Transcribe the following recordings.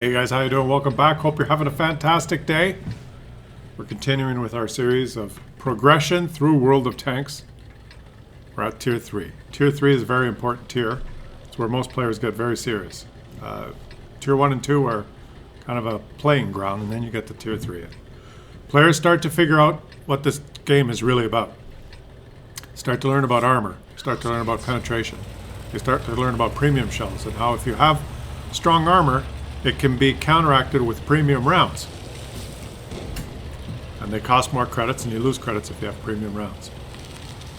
Hey guys, how you doing? Welcome back. Hope you're having a fantastic day. We're continuing with our series of progression through World of Tanks. We're at Tier 3. Tier 3 is a very important tier. It's where most players get very serious. Tier 1 and 2 are kind of a playing ground, and then you get to Tier 3. Players start to figure out what this game is really about. Start to learn about armor. Start to learn about penetration. You start to learn about premium shells and how if you have strong armor, it can be counteracted with premium rounds. And they cost more credits, and you lose credits if you have premium rounds.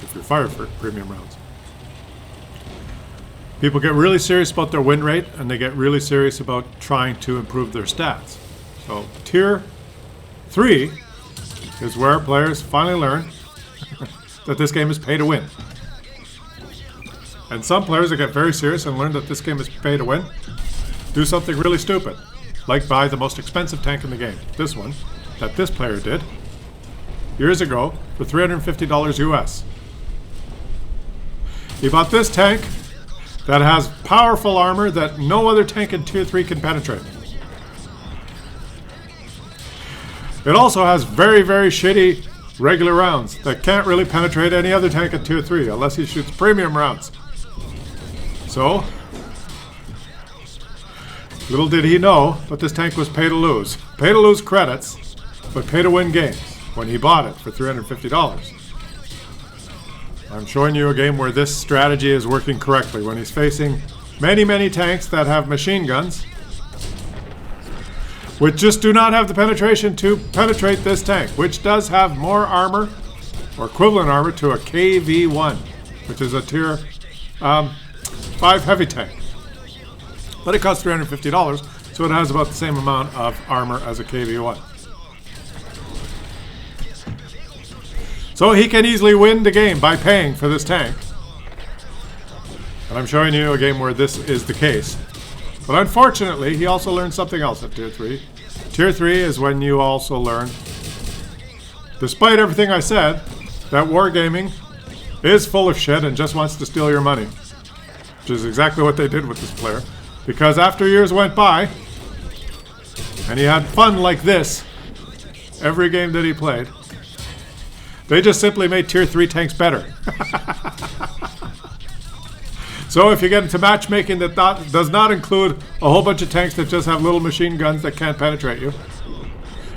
If you're fired for premium rounds. People get really serious about their win rate, and they get really serious about trying to improve their stats. So Tier 3 is where players finally learn that this game is pay to win. And some players that get very serious and learn that this game is pay to win do something really stupid, like buy the most expensive tank in the game. This one, that this player did, years ago, for $350 US. He bought this tank that has powerful armor that no other tank in Tier 3 can penetrate. It also has very, very shitty regular rounds that can't really penetrate any other tank in Tier 3 unless he shoots premium rounds. So, little did he know, but this tank was pay to lose. Pay to lose credits, but pay to win games when he bought it for $350. I'm showing you a game where this strategy is working correctly when he's facing many, many tanks that have machine guns, which just do not have the penetration to penetrate this tank, which does have more armor, or equivalent armor, to a KV-1, which is a Tier 5 heavy tank. But it costs $350, so it has about the same amount of armor as a KV-1. So he can easily win the game by paying for this tank. And I'm showing you a game where this is the case. But unfortunately, he also learned something else at Tier 3. Tier 3 is when you also learn, despite everything I said, that wargaming is full of shit and just wants to steal your money. Which is exactly what they did with this player. Because after years went by, and he had fun like this every game that he played, they just simply made Tier 3 tanks better. So if you get into matchmaking that does not include a whole bunch of tanks that just have little machine guns that can't penetrate you,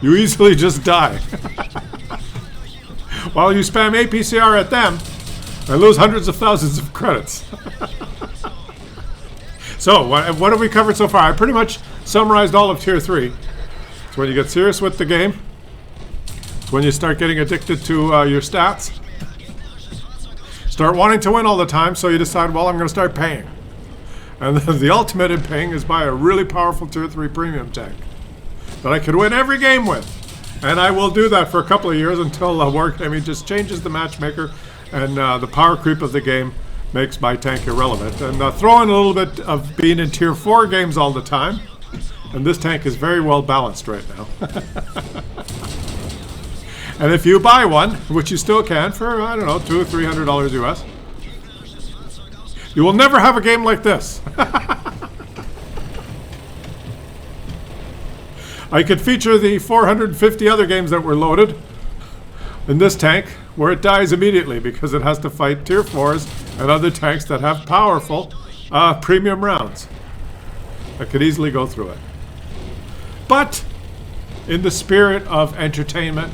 you easily just die. While you spam APCR at them and lose hundreds of thousands of credits. So, what have we covered so far? I pretty much summarized all of Tier 3. It's when you get serious with the game. It's when you start getting addicted to your stats. Start wanting to win all the time, so you decide, well, I'm going to start paying. And the ultimate in paying is buy a really powerful Tier 3 premium tank that I could win every game with. And I will do that for a couple of years until wargaming just changes the matchmaker and the power creep of the game makes my tank irrelevant. And throw in a little bit of being in Tier 4 games all the time. And this tank is very well balanced right now. And if you buy one, which you still can for, I don't know, $200 or $300 US, you will never have a game like this. I could feature the 450 other games that were loaded in this tank, where it dies immediately because it has to fight Tier 4s and other tanks that have powerful premium rounds. I could easily go through it. But, in the spirit of entertainment,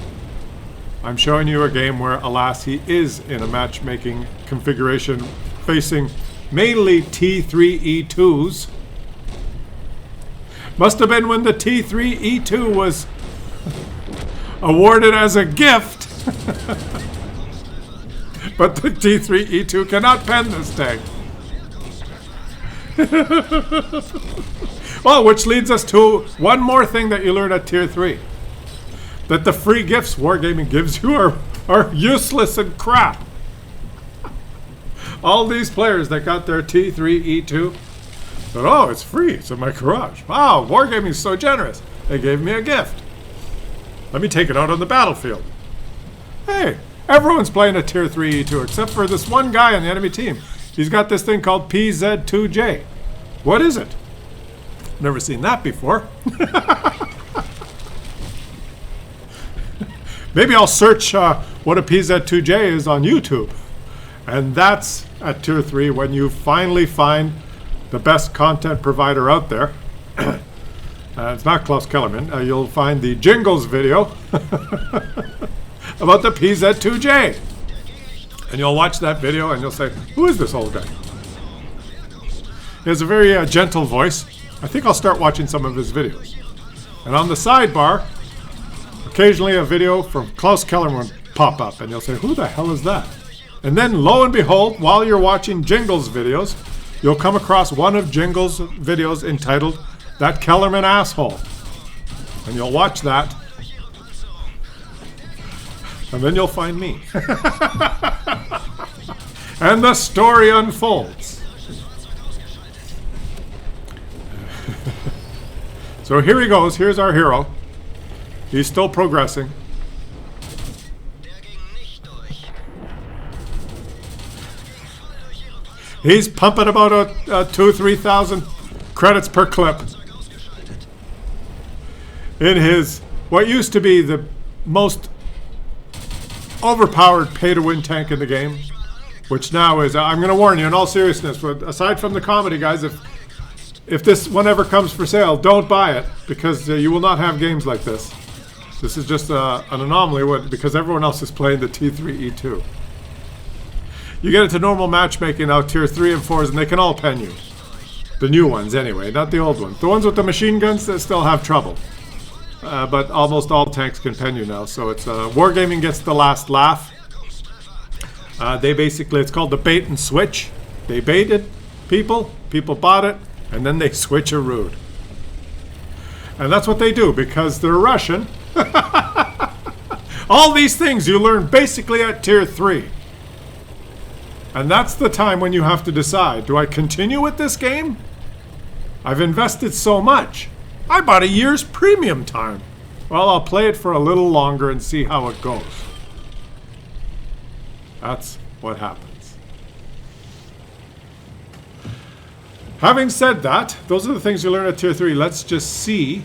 I'm showing you a game where, alas, he is in a matchmaking configuration facing mainly T3E2s. Must have been when the T3E2 was awarded as a gift. But the T3E2 cannot pen this tank. Well, which leads us to one more thing that you learn at Tier 3. That the free gifts wargaming gives you are useless and crap. All these players that got their T3E2 said, oh, it's free, it's in my garage. Wow, wargaming is so generous. They gave me a gift. Let me take it out on the battlefield. Hey, everyone's playing a Tier 3 E2 except for this one guy on the enemy team. He's got this thing called PZ2J. What is it? Never seen that before. Maybe I'll search what a PZ2J is on YouTube. And that's at Tier 3 when you finally find the best content provider out there. It's not Klaus Kellerman. You'll find the Jingles video about the PZ2J. And you'll watch that video and you'll say, who is this old guy? He has a very gentle voice. I think I'll start watching some of his videos. And on the sidebar, occasionally a video from Klaus Kellerman will pop up and you'll say, who the hell is that? And then lo and behold, while you're watching Jingles videos, you'll come across one of Jingles videos entitled, That Kellerman Asshole. And you'll watch that. And then you'll find me. And the story unfolds. So here he goes. Here's our hero. He's still progressing. He's pumping about 2,000-3,000 credits per clip in his what used to be the most overpowered pay-to-win tank in the game, which now is, I'm going to warn you in all seriousness, but aside from the comedy, guys, if this one ever comes for sale, don't buy it, because you will not have games like this. This is just an anomaly because everyone else is playing the T3E2. You get into normal matchmaking now, Tier 3 and 4s, and they can all pen you. The new ones, anyway, not the old ones. The ones with the machine guns, they still have trouble. But almost all tanks can pen you now, so it's Wargaming gets the last laugh. They basically, it's called the bait and switch. They baited people bought it, and then they switcherooed. And that's what they do, because they're Russian. All these things you learn basically at Tier 3. And that's the time when you have to decide, do I continue with this game? I've invested so much. I bought a year's premium time. Well, I'll play it for a little longer and see how it goes. That's what happens. Having said that, those are the things you learn at Tier 3. Let's just see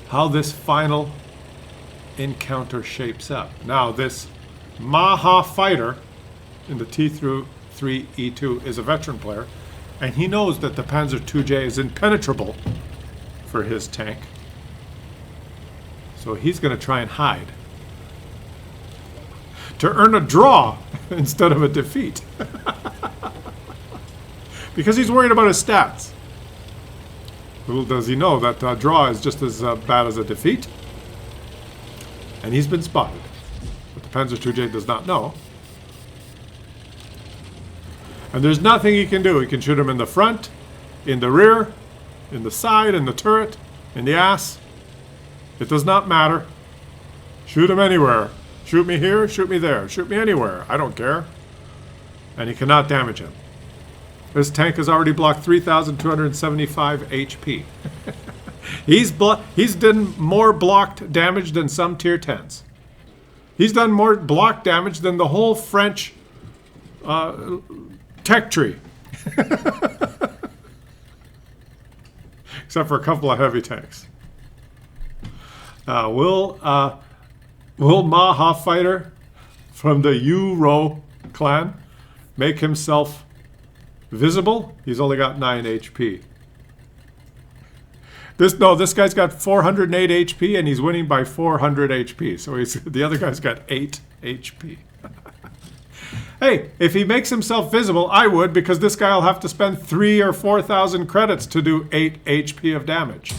how this final encounter shapes up. Now, this Maha fighter in the T3E2 is a veteran player, and he knows that the Panzer IIJ is impenetrable for his tank. So he's going to try and hide to earn a draw instead of a defeat. Because he's worried about his stats. Little does he know that a draw is just as bad as a defeat. And he's been spotted. But the Panzer IIJ does not know. And there's nothing he can do. He can shoot him in the front, in the rear, in the side, in the turret, in the ass. It does not matter. Shoot him anywhere. Shoot me here, shoot me there. Shoot me anywhere. I don't care. And he cannot damage him. This tank has already blocked 3,275 HP. He's done more blocked damage than some Tier 10s. He's done more block damage than the whole French tech tree. Except for a couple of heavy tanks. Will Maha fighter from the Euro clan make himself visible? He's only got 9 HP. This guy's got 408 HP and he's winning by 400 HP. So the other guy's got 8 HP. Hey, if he makes himself visible, I would, because this guy will have to spend 3,000 or 4,000 credits to do 8 HP of damage.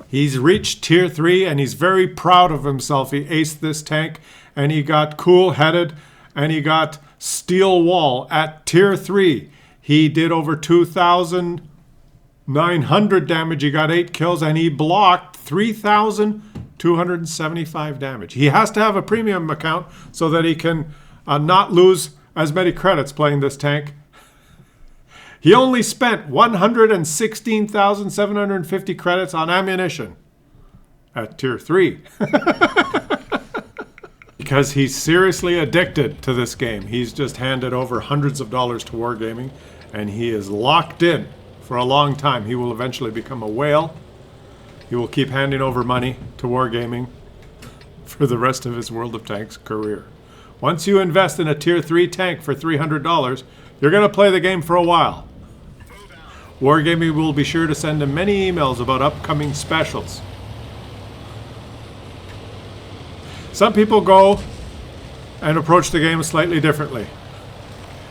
He's reached Tier 3 and he's very proud of himself. He aced this tank and he got cool-headed and he got steel wall at Tier 3. He did over 2,900 damage. He got 8 kills and he blocked 3,275 damage. He has to have a premium account so that he can not lose as many credits playing this tank. He only spent 116,750 credits on ammunition at Tier 3. Because he's seriously addicted to this game. He's just handed over hundreds of dollars to Wargaming, And he is locked in for a long time. He will eventually become a whale. He will keep handing over money to Wargaming for the rest of his World of Tanks career. Once you invest in a Tier 3 tank for $300, you're going to play the game for a while. Wargaming will be sure to send him many emails about upcoming specials. Some people go and approach the game slightly differently.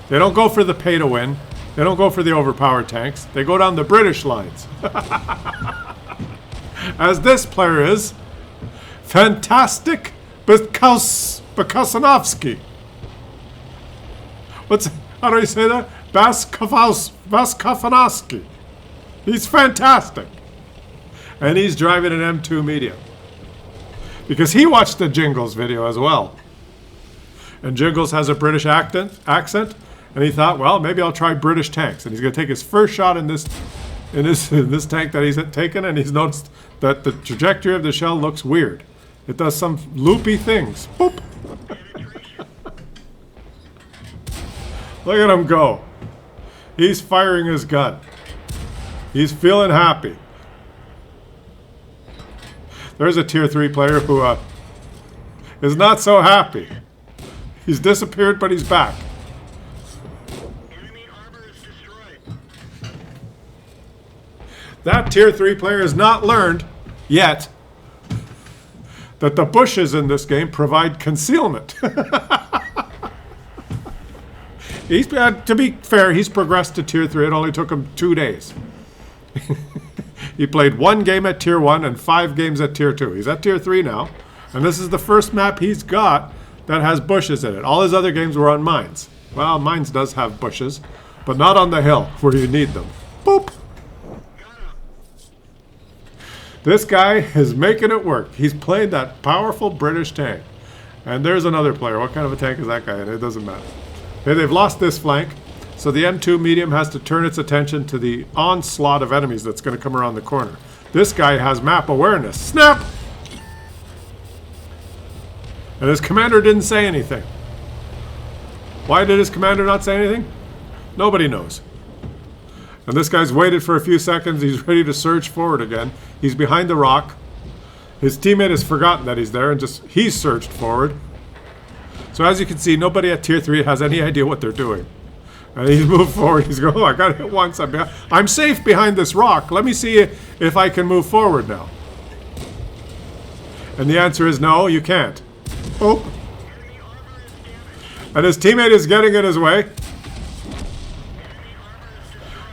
They don't go for the pay to win. They don't go for the overpowered tanks. They go down the British lines. As this player is, Fantastic Bakasanovsky. How do you say that? Baskafanovsky. He's fantastic. And he's driving an M2 medium. Because he watched the Jingles video as well. And Jingles has a British accent. And he thought, well, maybe I'll try British tanks. And he's going to take his first shot in this tank that he's taken. And he's noticed that the trajectory of the shell looks weird. It does some loopy things. Boop. Look at him go. He's firing his gun. He's feeling happy. There's a Tier 3 player who is not so happy. He's disappeared, but he's back. Enemy armor is destroyed. That Tier 3 player has not learned, yet, that the bushes in this game provide concealment. To be fair, he's progressed to Tier 3. It only took him 2 days. He played 1 game at Tier 1 and 5 games at Tier 2. He's at Tier 3 now. And this is the first map he's got that has bushes in it. All his other games were on mines. Well, mines does have bushes, but not on the hill where you need them. Boop! This guy is making it work. He's playing that powerful British tank. And there's another player. What kind of a tank is that guy? And it doesn't matter. Okay, they've lost this flank. So the M2 medium has to turn its attention to the onslaught of enemies that's going to come around the corner. This guy has map awareness. Snap! And his commander didn't say anything. Why did his commander not say anything? Nobody knows. And this guy's waited for a few seconds. He's ready to surge forward again. He's behind the rock. His teammate has forgotten that he's there and he's surged forward. So as you can see, nobody at Tier 3 has any idea what they're doing. And he's moved forward. He's going, oh, I got hit once. I'm safe behind this rock. Let me see if I can move forward now. And the answer is no, you can't. Oh. And his teammate is getting in his way.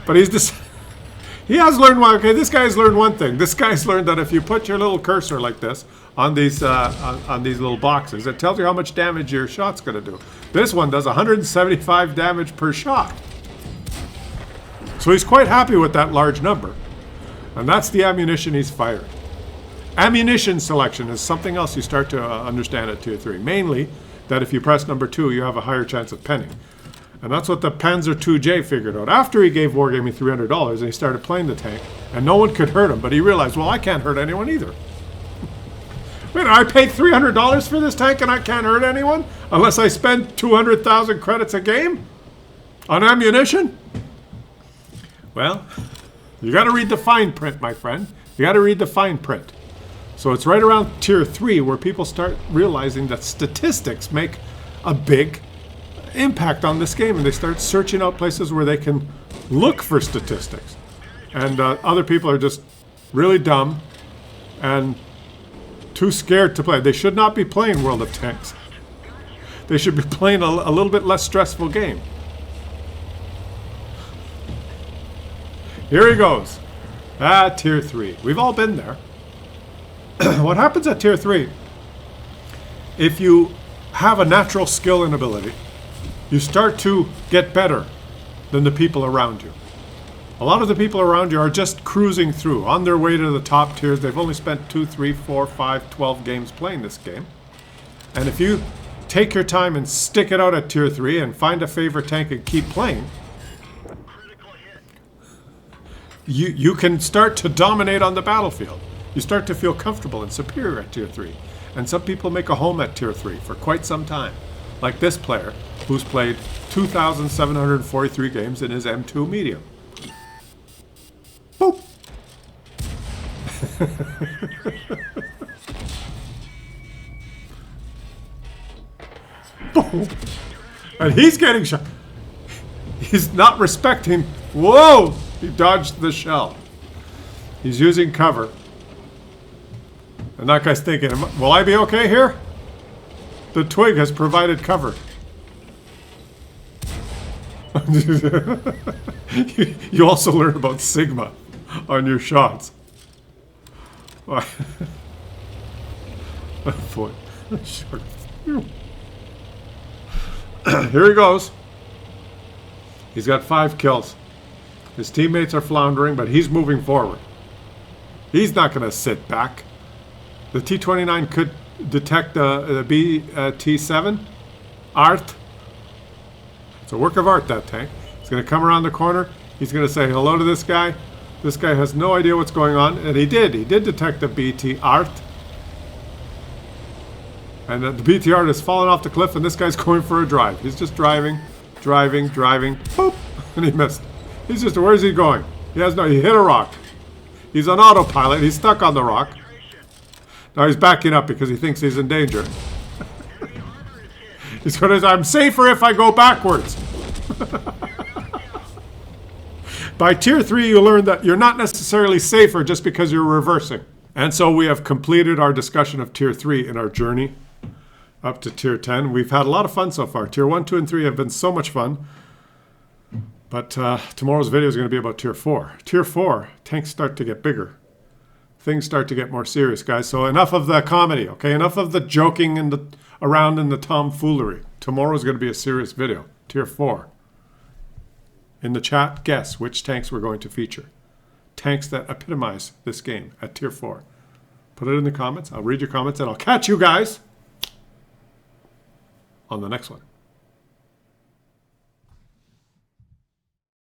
But he has learned one. Okay, this guy's learned one thing. This guy's learned that if you put your little cursor like this on these little boxes, it tells you how much damage your shot's going to do. This one does 175 damage per shot. So he's quite happy with that large number. And that's the ammunition he's fired. Ammunition selection is something else you start to understand at Tier 3. Mainly that if you press number 2, you have a higher chance of penning. And that's what the Panzer II-J figured out. After he gave Wargaming $300 and he started playing the tank, and no one could hurt him, but he realized, well, I can't hurt anyone either. Wait, I paid $300 for this tank and I can't hurt anyone? Unless I spend 200,000 credits a game? On ammunition? Well, you gotta read the fine print, my friend. You gotta read the fine print. So it's right around Tier 3 where people start realizing that statistics make a big impact on this game, and they start searching out places where they can look for statistics. And other people are just really dumb and too scared to play. They should not be playing World of Tanks. They should be playing a little bit less stressful game. Here he goes. Tier 3. We've all been there. What happens at Tier 3, if you have a natural skill and ability, you start to get better than the people around you. A lot of the people around you are just cruising through, on their way to the top tiers. They've only spent 2, 3, 4, 5, 12 games playing this game. And if you take your time and stick it out at Tier 3 and find a favorite tank and keep playing, you can start to dominate on the battlefield. You start to feel comfortable and superior at Tier 3. And some people make a home at Tier 3 for quite some time. Like this player, who's played 2,743 games in his M2 medium. Boop! Boom! And he's getting shot. He's not respecting. Whoa! He dodged the shell. He's using cover. And that guy's thinking, will I be okay here? The twig has provided cover. You also learn about Sigma on your shots. Oh boy. Here he goes. He's got 5 kills. His teammates are floundering, but he's moving forward. He's not going to sit back. The T-29 could detect the BT-7. Art. It's a work of art, that tank. He's going to come around the corner. He's going to say hello to this guy. This guy has no idea what's going on. And he did. He did detect the BT Art. And the BT Art has fallen off the cliff, and this guy's going for a drive. He's just driving, driving, driving. Boop! And he missed. He's just, where's he going? He hit a rock. He's on autopilot. He's stuck on the rock. Now he's backing up because he thinks he's in danger. He's going to say, I'm safer if I go backwards. By Tier 3, you learn that you're not necessarily safer just because you're reversing. And so we have completed our discussion of Tier 3 in our journey up to Tier 10. We've had a lot of fun so far. Tier 1, 2, and 3 have been so much fun. But tomorrow's video is going to be about Tier 4. Tier 4, tanks start to get bigger. Things start to get more serious, guys. So enough of the comedy, okay? Enough of the joking and around and the tomfoolery. Tomorrow's going to be a serious video. Tier 4. In the chat, guess which tanks we're going to feature. Tanks that epitomize this game at Tier 4. Put it in the comments. I'll read your comments, and I'll catch you guys on the next one.